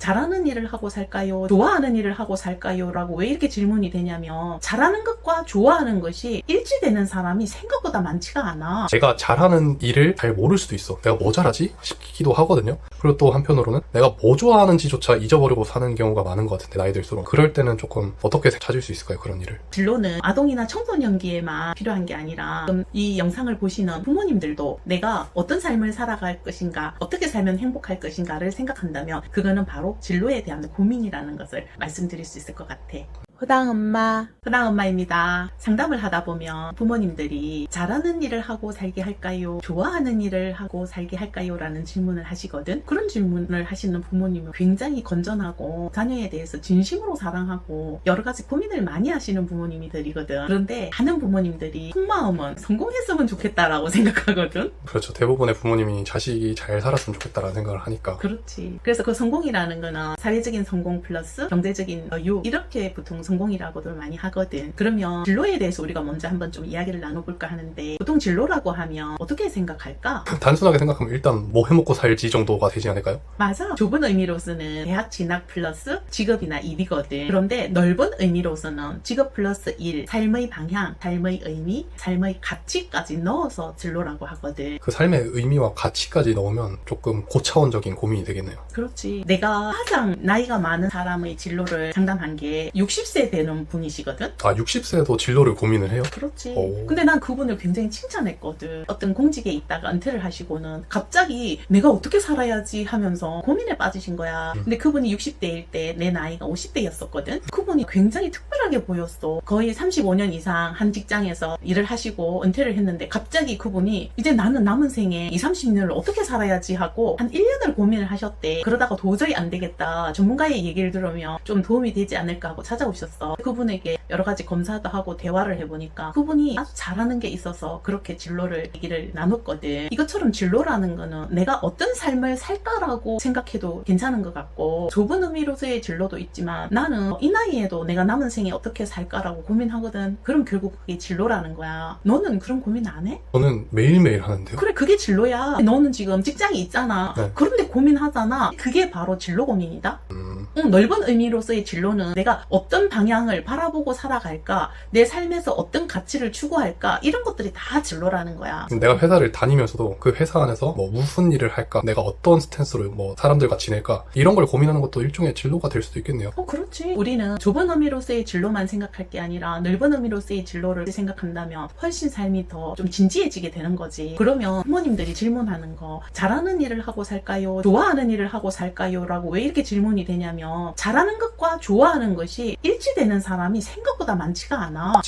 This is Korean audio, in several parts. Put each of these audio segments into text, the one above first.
잘하는 일을 하고 살까요? 좋아하는 일을 하고 살까요? 라고 왜 이렇게 질문이 되냐면 잘하는 것과 좋아하는 것이 일치되는 사람이 생각보다 많지가 않아. 내가 잘하는 일을 잘 모를 수도 있어. 내가 뭐 잘하지? 싶기도 하거든요. 그리고 또 한편으로는 내가 뭐 좋아하는지조차 잊어버리고 사는 경우가 많은 것 같은데, 나이 들수록. 그럴 때는 조금 어떻게 찾을 수 있을까요? 그런 일을. 진로는 아동이나 청소년기에만 필요한 게 아니라 지금 이 영상을 보시는 부모님들도 내가 어떤 삶을 살아갈 것인가, 어떻게 살면 행복할 것인가를 생각한다면 그거는 바로 진로에 대한 고민이라는 것을 말씀드릴 수 있을 것 같아. 허당 허당엄마입니다. 상담을 하다 보면 부모님들이 잘하는 일을 하고 살게 할까요? 좋아하는 일을 하고 살게 할까요? 라는 질문을 하시거든. 그런 질문을 하시는 부모님은 굉장히 건전하고 자녀에 대해서 진심으로 사랑하고 여러 가지 고민을 많이 하시는 부모님들이거든. 그런데 하는 부모님들이 속마음은 성공했으면 좋겠다라고 생각하거든. 그렇죠. 대부분의 부모님이 자식이 잘 살았으면 좋겠다라는 생각을 하니까. 그렇지. 그래서 그 성공이라는 거는 사회적인 성공 플러스 경제적인 여유, 이렇게 보통 성공이라고들 많이 하거든. 그러면 진로에 대해서 우리가 먼저 한번 좀 이야기를 나눠볼까 하는데, 보통 진로라고 하면 어떻게 생각할까? 단순하게 생각하면 일단 뭐 해먹고 살지 정도가 되지 않을까요? 맞아. 좁은 의미로서는 대학 진학 플러스 직업이나 일이거든. 그런데 넓은 의미로서는 직업 플러스 일, 삶의 방향, 삶의 의미, 삶의 가치까지 넣어서 진로라고 하거든. 그 삶의 의미와 가치까지 넣으면 조금 고차원적인 고민이 되겠네요. 그렇지. 내가 가장 나이가 많은 사람의 진로를 상담한 게 60세 되는 분이시거든. 아, 60세도 진로를 고민을 해요? 그렇지. 오. 근데 난 그분을 굉장히 칭찬했거든. 어떤 공직에 있다가 은퇴를 하시고는 갑자기 내가 어떻게 살아야지 하면서 고민에 빠지신 거야. 근데 그분이 60대일 때 내 나이가 50대였었거든. 그분이 굉장히 특별하게 보였어. 거의 35년 이상 한 직장에서 일을 하시고 은퇴를 했는데 갑자기 그분이 이제 나는 남은 생에 20, 30년을 어떻게 살아야지 하고 한 1년을 고민을 하셨대. 그러다가 도저히 안 되겠다. 전문가의 얘기를 들으면 좀 도움이 되지 않을까 하고 찾아오셨어. 그분에게 여러 가지 검사도 하고 대화를 해보니까 그분이 아주 잘하는 게 있어서 그렇게 진로를 얘기를 나눴거든. 이것처럼 진로라는 거는 내가 어떤 삶을 살까라고 생각해도 괜찮은 것 같고, 좁은 의미로서의 진로도 있지만 나는 이 나이에도 내가 남은 생에 어떻게 살까라고 고민하거든. 그럼 결국 그게 진로라는 거야. 너는 그런 고민 안 해? 저는 매일매일 하는데요. 그래, 그게 진로야. 너는 지금 직장이 있잖아. 네. 그런데 고민하잖아. 그게 바로 진로 고민이다. 넓은 의미로서의 진로는 내가 어떤 방향을 바라보고 살아갈까, 내 삶에서 어떤 가치를 추구할까, 이런 것들이 다 진로라는 거야. 내가 회사를 다니면서도 그 회사 안에서 뭐 무슨 일을 할까, 내가 어떤 스탠스로 뭐 사람들과 지낼까, 이런 걸 고민하는 것도 일종의 진로가 될 수도 있겠네요. 그렇지. 우리는 좁은 의미로서의 진로만 생각할 게 아니라 넓은 의미로서의 진로를 생각한다면 훨씬 삶이 더 좀 진지해지게 되는 거지. 그러면 부모님들이 질문하는 거, 잘하는 일을 하고 살까요? 좋아하는 일을 하고 살까요? 라고 왜 이렇게 질문이 되냐면, 잘하는 것과 좋아하는 것이 일치되는 사람이 생각보다 많지가 않아.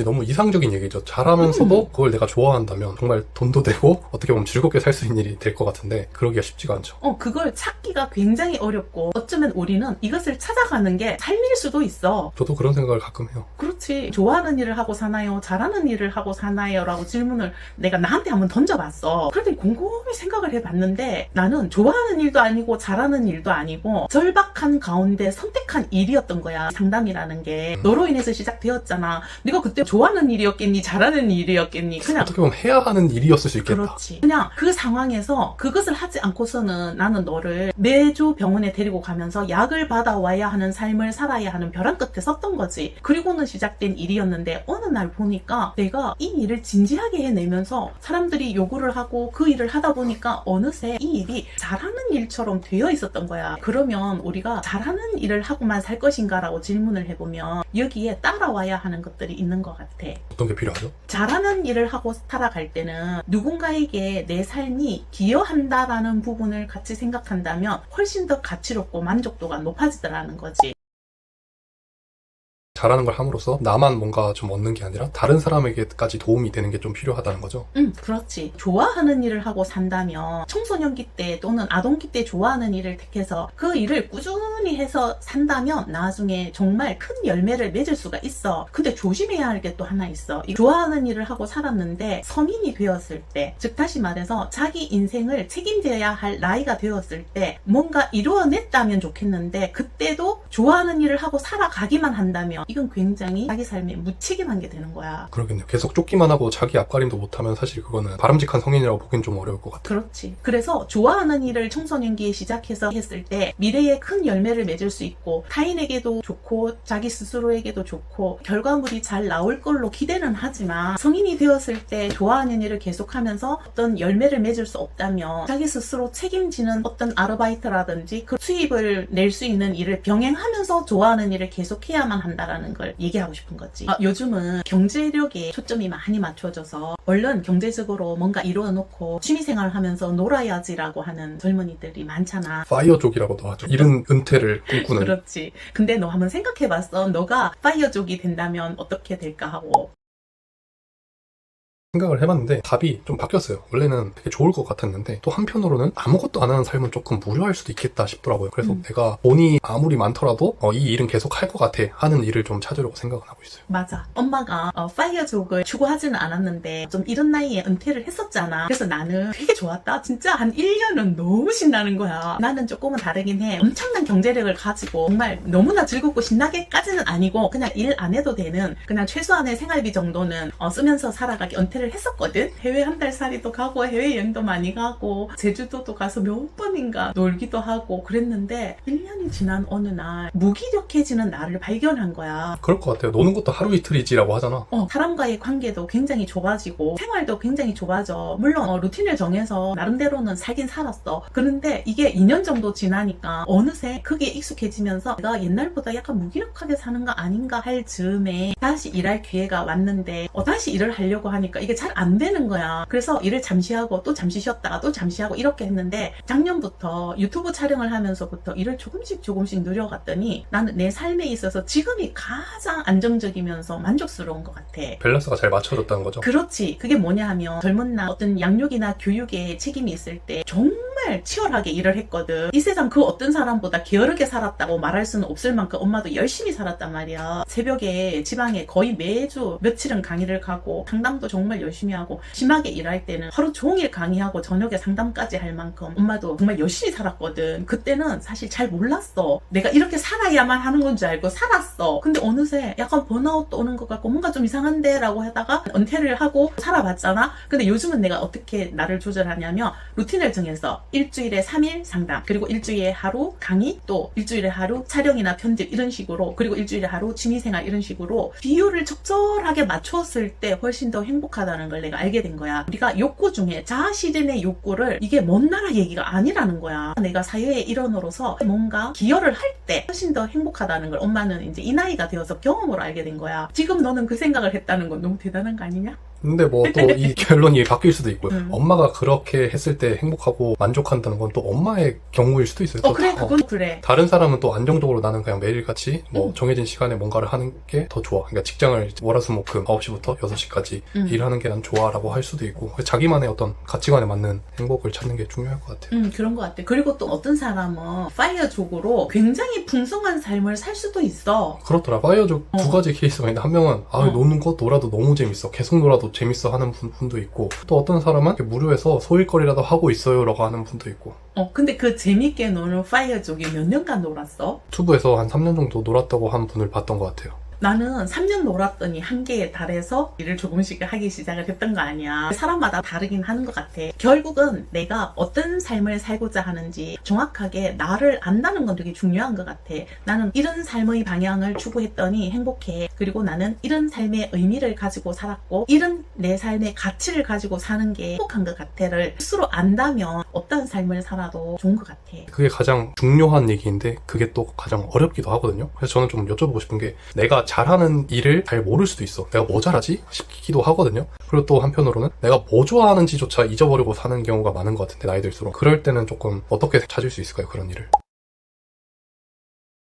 너무 이상적인 얘기죠. 잘하면서도 그걸 내가 좋아한다면 정말 돈도 되고 어떻게 보면 즐겁게 살 수 있는 일이 될 것 같은데, 그러기가 쉽지가 않죠. 그걸 찾기가 굉장히 어렵고, 어쩌면 우리는 이것을 찾아가는 게 삶일 수도 있어. 저도 그런 생각을 가끔 해요. 그렇지. 좋아하는 일을 하고 사나요? 잘하는 일을 하고 사나요? 라고 질문을 내가 나한테 한번 던져봤어. 그런데 곰곰이 생각을 해봤는데, 나는 좋아하는 일도 아니고 잘하는 일도 아니고 절박한 가운데 선택한 일이었던 거야. 상담이라는 게 너로 인해서 시작되었잖아. 네가 그때 좋아하는 일이었겠니? 잘하는 일이었겠니? 그냥 어떻게 보면 해야 하는 일이었을 수 있겠다. 그렇지. 그냥 그 상황에서 그것을 하지 않고서는 나는 너를 매주 병원에 데리고 가면서 약을 받아와야 하는 삶을 살아야 하는 벼랑 끝에 섰던 거지. 그리고는 시작된 일이었는데, 어느 날 보니까 내가 이 일을 진지하게 해내면서 사람들이 요구를 하고 그 일을 하다 보니까 어느새 이 일이 잘하는 일처럼 되어 있었던 거야. 그러면 우리가 잘하는 일을 하고만 살 것인가 라고 질문을 해보면 여기에 따라와야 하는 것들이 있는 것 같아. 어떤 게 필요하죠? 잘하는 일을 하고 살아갈 때는 누군가에게 내 삶이 기여한다라는 부분을 같이 생각한다면 훨씬 더 가치롭고 만족도가 높아지더라는 거지. 잘하는 걸 함으로써 나만 뭔가 좀 얻는 게 아니라 다른 사람에게까지 도움이 되는 게 좀 필요하다는 거죠. 그렇지. 좋아하는 일을 하고 산다면 청소년기 때 또는 아동기 때 좋아하는 일을 택해서 그 일을 꾸준히 해서 산다면 나중에 정말 큰 열매를 맺을 수가 있어. 근데 조심해야 할 게 또 하나 있어. 좋아하는 일을 하고 살았는데 성인이 되었을 때, 즉 다시 말해서 자기 인생을 책임져야 할 나이가 되었을 때 뭔가 이루어냈다면 좋겠는데, 그때도 좋아하는 일을 하고 살아가기만 한다면 이건 굉장히 자기 삶에 무책임한 게 되는 거야. 그러겠네요. 계속 쫓기만 하고 자기 앞가림도 못하면 사실 그거는 바람직한 성인이라고 보긴 좀 어려울 것 같아요. 그렇지. 그래서 좋아하는 일을 청소년기에 시작해서 했을 때 미래에 큰 열매를 맺을 수 있고 타인에게도 좋고 자기 스스로에게도 좋고 결과물이 잘 나올 걸로 기대는 하지만 성인이 되었을 때 좋아하는 일을 계속하면서 어떤 열매를 맺을 수 없다면 자기 스스로 책임지는 어떤 아르바이트라든지 그 수입을 낼 수 있는 일을 병행하면서 좋아하는 일을 계속해야만 한다라는 걸 얘기하고 싶은 거지. 요즘은 경제력에 초점이 많이 맞춰져서 얼른 경제적으로 뭔가 이루어놓고 취미생활을 하면서 놀아야지라고 하는 젊은이들이 많잖아. 파이어족이라고도 하죠. 이른 은퇴를 꿈꾸는. 그렇지. 근데 너 한번 생각해봤어. 너가 파이어족이 된다면 어떻게 될까 하고. 생각을 해봤는데 답이 좀 바뀌었어요. 원래는 되게 좋을 것 같았는데 또 한편으로는 아무것도 안 하는 삶은 조금 무료할 수도 있겠다 싶더라고요. 그래서 내가 돈이 아무리 많더라도 이 일은 계속 할 것 같아 하는 일을 좀 찾으려고 생각을 하고 있어요. 맞아. 엄마가 파이어족을 추구하지는 않았는데 좀 이른 나이에 은퇴를 했었잖아. 그래서 나는 되게 좋았다. 진짜 한 1년은 너무 신나는 거야. 나는 조금은 다르긴 해. 엄청난 경제력을 가지고 정말 너무나 즐겁고 신나게까지는 아니고 그냥 일 안 해도 되는 그냥 최소한의 생활비 정도는 쓰면서 살아가기 은퇴를 했었거든. 해외 한 달 살이도 가고 해외여행도 많이 가고 제주도도 가서 몇 번인가 놀기도 하고 그랬는데 1년이 지난 어느 날 무기력해지는 나를 발견한 거야. 그럴 것 같아요. 노는 것도 하루 이틀이지라고 하잖아. 사람과의 관계도 굉장히 좁아지고 생활도 굉장히 좁아져. 물론 루틴을 정해서 나름대로는 살긴 살았어. 그런데 이게 2년 정도 지나니까 어느새 그게 익숙해지면서 내가 옛날보다 약간 무기력하게 사는 거 아닌가 할 즈음에 다시 일할 기회가 왔는데 다시 일을 하려고 하니까 이게 잘 안 되는 거야. 그래서 일을 잠시 하고 또 잠시 쉬었다가 또 잠시 하고 이렇게 했는데 작년부터 유튜브 촬영을 하면서부터 일을 조금씩 늘려갔더니 나는 내 삶에 있어서 지금이 가장 안정적이면서 만족스러운 것 같아. 밸런스가 잘 맞춰졌다는 거죠. 그렇지. 그게 뭐냐 하면 젊은 날 어떤 양육이나 교육에 책임이 있을 때 정말 치열하게 일을 했거든. 이 세상 그 어떤 사람보다 게으르게 살았다고 말할 수는 없을 만큼 엄마도 열심히 살았단 말이야. 새벽에 지방에 거의 매주 며칠은 강의를 가고 상담도 정말 열심히 하고 심하게 일할 때는 하루 종일 강의하고 저녁에 상담까지 할 만큼 엄마도 정말 열심히 살았거든. 그때는 사실 잘 몰랐어. 내가 이렇게 살아야만 하는 건 줄 알고 살았어. 근데 어느새 약간 번아웃도 오는 것 같고 뭔가 좀 이상한데 라고 하다가 은퇴를 하고 살아봤잖아. 근데 요즘은 내가 어떻게 나를 조절하냐면 루틴을 정해서 일주일에 3일 상담, 그리고 일주일에 하루 강의, 또 일주일에 하루 촬영이나 편집 이런 식으로, 그리고 일주일에 하루 취미생활 이런 식으로 비율을 적절하게 맞췄을 때 훨씬 더 행복하다는 걸 내가 알게 된 거야. 우리가 욕구 중에 자아실현의 욕구를 이게 먼 나라 얘기가 아니라는 거야. 내가 사회의 일원으로서 뭔가 기여를 할 때 훨씬 더 행복하다는 걸 엄마는 이제 이 나이가 되어서 경험으로 알게 된 거야. 지금 너는 그 생각을 했다는 건 너무 대단한 거 아니냐? 근데 뭐 또 이 결론이 바뀔 수도 있고요. 엄마가 그렇게 했을 때 행복하고 만족한다는 건 또 엄마의 경우일 수도 있어요. 또 그래, 그건 그래. 다른 사람은 또 안정적으로 나는 그냥 매일같이 뭐 정해진 시간에 뭔가를 하는 게 더 좋아. 그러니까 직장을 월화수목금 9시부터 6시까지 일하는 게 난 좋아라고 할 수도 있고 자기만의 어떤 가치관에 맞는 행복을 찾는 게 중요할 것 같아요. 그런 것 같아. 그리고 또 어떤 사람은 파이어족으로 굉장히 풍성한 삶을 살 수도 있어. 그렇더라. 파이어족 두 가지 케이스가 있는데 한 명은 노는 거 놀아도 너무 재밌어. 계속 놀아도 재밌어 하는 분도 있고 또 어떤 사람은 무료해서 소일거리라도 하고 있어요 라고 하는 분도 있고. 근데 그 재밌게 노는 파이어족이 몇 년간 놀았어? 유튜브에서 한 3년 정도 놀았다고 한 분을 봤던 것 같아요. 나는 3년 놀았더니 한계에 달해서 일을 조금씩 하기 시작을 했던 거 아니야. 사람마다 다르긴 하는 것 같아. 결국은 내가 어떤 삶을 살고자 하는지 정확하게 나를 안다는 건 되게 중요한 것 같아. 나는 이런 삶의 방향을 추구했더니 행복해. 그리고 나는 이런 삶의 의미를 가지고 살았고 이런 내 삶의 가치를 가지고 사는 게 행복한 것 같아를 스스로 안다면 어떤 삶을 살아도 좋은 것 같아. 그게 가장 중요한 얘기인데 그게 또 가장 어렵기도 하거든요. 그래서 저는 좀 여쭤보고 싶은 게 내가 잘하는 일을 잘 모를 수도 있어. 내가 뭐 잘하지? 싶기도 하거든요. 그리고 또 한편으로는 내가 뭐 좋아하는지조차 잊어버리고 사는 경우가 많은 것 같은데 나이 들수록 그럴 때는 조금 어떻게 찾을 수 있을까요? 그런 일을.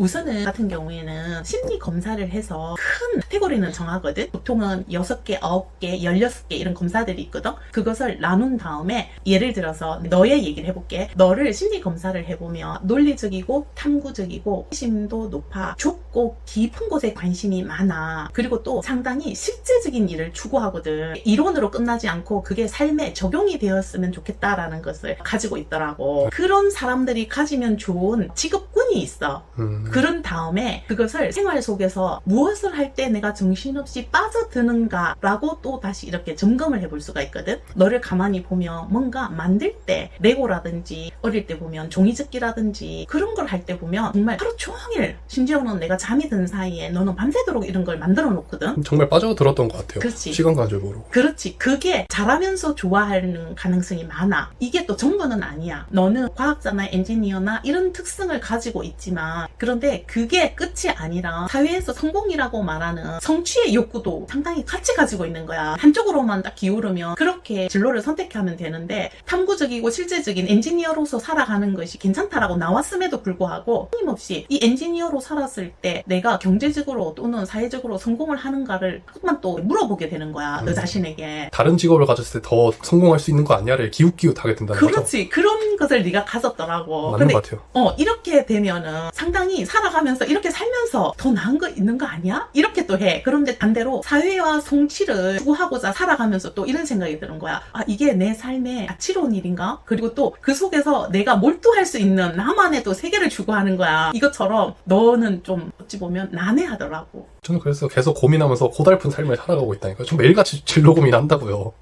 우선은 같은 경우에는 심리 검사를 해서 큰 카테고리는 정하거든. 보통은 6개, 9개, 16개 이런 검사들이 있거든. 그것을 나눈 다음에 예를 들어서 너의 얘기를 해볼게. 너를 심리 검사를 해보면 논리적이고 탐구적이고 심도 높아, 좁고 깊은 곳에 관심이 많아. 그리고 또 상당히 실제적인 일을 추구하거든. 이론으로 끝나지 않고 그게 삶에 적용이 되었으면 좋겠다라는 것을 가지고 있더라고. 그런 사람들이 가지면 좋은 직업군 끈이 있어. 그런 다음에 그것을 생활 속에서 무엇을 할 때 내가 정신없이 빠져드는가라고 또 다시 이렇게 점검을 해볼 수가 있거든. 너를 가만히 보면 뭔가 만들 때 레고라든지 어릴 때 보면 종이접기라든지 그런 걸 할 때 보면 정말 하루 종일, 심지어는 내가 잠이 든 사이에 너는 밤새도록 이런 걸 만들어 놓거든. 정말 빠져들었던 것 같아요. 그렇지. 시간 간 줄 모르고. 그렇지. 그게 잘하면서 좋아하는 가능성이 많아. 이게 또 전부는 아니야. 너는 과학자나 엔지니어나 이런 특성을 가지고 있지만, 그런데 그게 끝이 아니라 사회에서 성공이라고 말하는 성취의 욕구도 상당히 같이 가지고 있는 거야. 한쪽으로만 딱 기울으면 그렇게 진로를 선택하면 되는데, 탐구적이고 실제적인 엔지니어로서 살아가는 것이 괜찮다라고 나왔음에도 불구하고 끊임없이 이 엔지니어로 살았을 때 내가 경제적으로 또는 사회적으로 성공을 하는가를 조금만 또 물어보게 되는 거야. 너 자신에게. 다른 직업을 가졌을 때 더 성공할 수 있는 거 아니야를 기웃기웃하게 된다는 거죠. 그렇지. 그런 것을 네가 가졌더라고. 맞는 것 같아요. 이렇게 되면은 상당히 살아가면서 이렇게 살면서 더 나은 거 있는 거 아니야? 이렇게 또 해. 그런데 반대로 사회와 성취를 추구하고자 살아가면서 또 이런 생각이 드는 거야. 아, 이게 내 삶의 다채로운 일인가? 그리고 또 그 속에서 내가 몰두할 수 있는 나만의 또 세계를 추구하는 거야. 이것처럼 너는 좀 어찌 보면 난해하더라고. 저는 그래서 계속 고민하면서 고달픈 삶을 살아가고 있다니까요. 저 매일같이 진로 고민한다고요.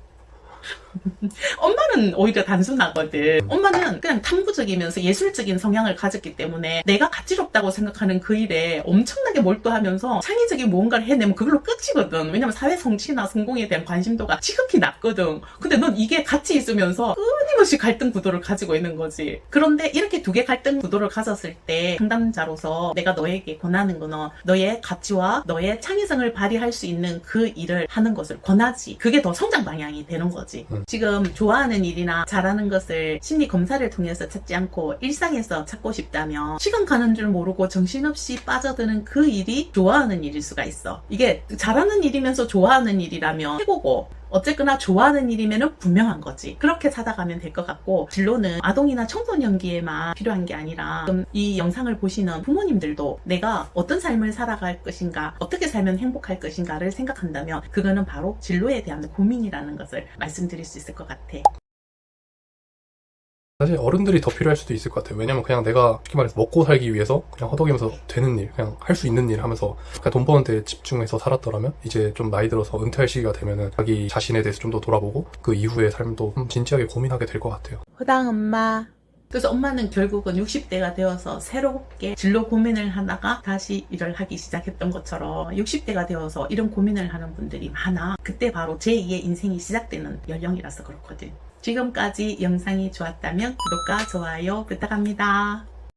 엄마는 오히려 단순하거든. 엄마는 그냥 탐구적이면서 예술적인 성향을 가졌기 때문에 내가 가치롭다고 생각하는 그 일에 엄청나게 몰두하면서 창의적인 무언가를 해내면 그걸로 끝이거든. 왜냐면 사회 성취나 성공에 대한 관심도가 지극히 낮거든. 근데 넌 이게 같이 있으면서 끊임없이 갈등 구도를 가지고 있는 거지. 그런데 이렇게 두 개 갈등 구도를 가졌을 때 상담자로서 내가 너에게 권하는 거는 너의 가치와 너의 창의성을 발휘할 수 있는 그 일을 하는 것을 권하지. 그게 더 성장 방향이 되는 거지. 지금 좋아하는 일이나 잘하는 것을 심리 검사를 통해서 찾지 않고 일상에서 찾고 싶다면 시간 가는 줄 모르고 정신없이 빠져드는 그 일이 좋아하는 일일 수가 있어. 이게 잘하는 일이면서 좋아하는 일이라면 최고고, 어쨌거나 좋아하는 일이면은 분명한 거지. 그렇게 찾아가면 될 것 같고, 진로는 아동이나 청소년기에만 필요한 게 아니라 지금 이 영상을 보시는 부모님들도 내가 어떤 삶을 살아갈 것인가, 어떻게 살면 행복할 것인가를 생각한다면 그거는 바로 진로에 대한 고민이라는 것을 말씀드릴 수 있을 것 같아. 사실 어른들이 더 필요할 수도 있을 것 같아요. 왜냐면 그냥 내가 쉽게 말해서 먹고 살기 위해서 그냥 허덕이면서 되는 일, 그냥 할 수 있는 일 하면서 그냥 돈 버는 데 집중해서 살았더라면 이제 좀 나이 들어서 은퇴할 시기가 되면은 자기 자신에 대해서 좀 더 돌아보고 그 이후의 삶도 좀 진지하게 고민하게 될 것 같아요. 허당 엄마. 그래서 엄마는 결국은 60대가 되어서 새롭게 진로 고민을 하다가 다시 일을 하기 시작했던 것처럼 60대가 되어서 이런 고민을 하는 분들이 많아. 그때 바로 제2의 인생이 시작되는 연령이라서 그렇거든. 지금까지 영상이 좋았다면 구독과 좋아요 부탁합니다.